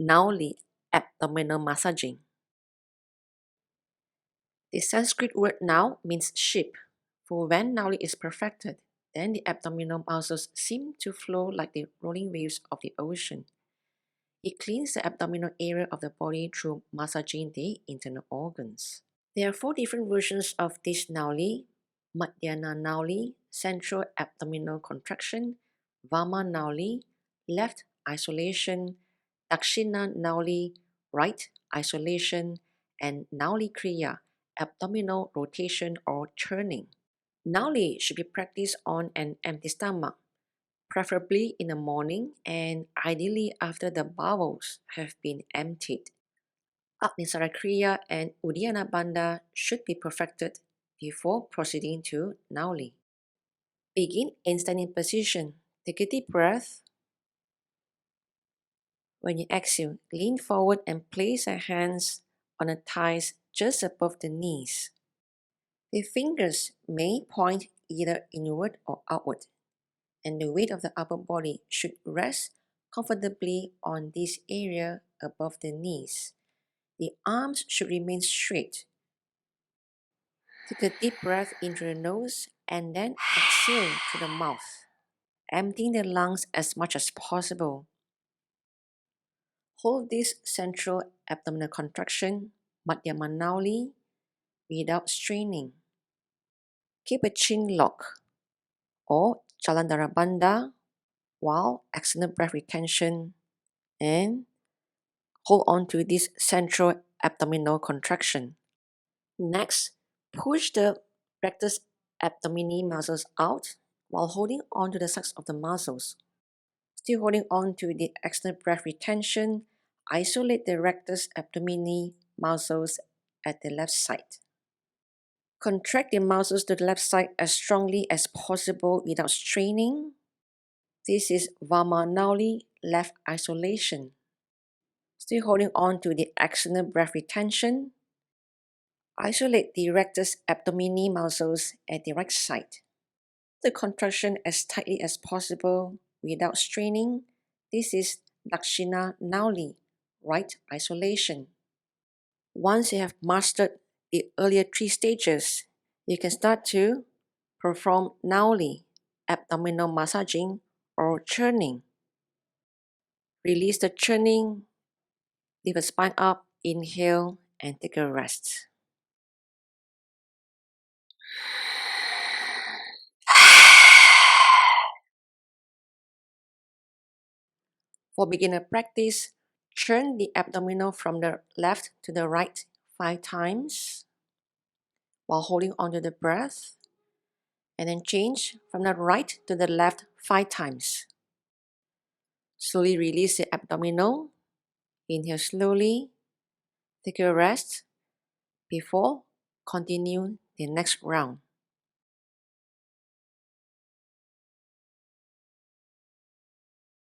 Nauli, abdominal massaging. The Sanskrit word nau means ship, for when Nauli is perfected, then the abdominal muscles seem to flow like the rolling waves of the ocean. It cleans the abdominal area of the body through massaging the internal organs. There are 4 different versions of this Nauli: Madhyana Nauli, central abdominal contraction; Vama Nauli, left isolation; Dakshina Nauli, right isolation; and Nauli Kriya, abdominal rotation or churning. Nauli should be practiced on an empty stomach, preferably in the morning and ideally after the bowels have been emptied. Agnisara Kriya and Uddiyana Bandha should be perfected before proceeding to Nauli. Begin in standing position. Take a deep breath. When you exhale, lean forward and place your hands on the thighs just above the knees. The fingers may point either inward or outward, and the weight of the upper body should rest comfortably on this area above the knees. The arms should remain straight. Take a deep breath into the nose and then exhale through the mouth, emptying the lungs as much as possible. Hold this central abdominal contraction, Madhyama Nauli, without straining. Keep a chin lock or Jalandhara Bandha while external breath retention, and hold on to this central abdominal contraction. Next, push the rectus abdomini muscles out while holding on to the sides of the muscles. Still holding on to the external breath retention, isolate the rectus abdomini muscles at the left side. Contract the muscles to the left side as strongly as possible without straining. This is Vama Nauli, left isolation. Still holding on to the external breath retention, isolate the rectus abdomini muscles at the right side. The contraction as tightly as possible without straining. This is Dakshina Nauli, right isolation. Once you have mastered the earlier 3 stages, you can start to perform Nauli, abdominal massaging or churning. Release the churning, lift the spine up, inhale and take a rest. For beginner practice, churn the abdominal from the left to the right 5 times while holding onto the breath, and then change from the right to the left 5 times. Slowly release the abdominal, inhale slowly, take a rest before continue the next round.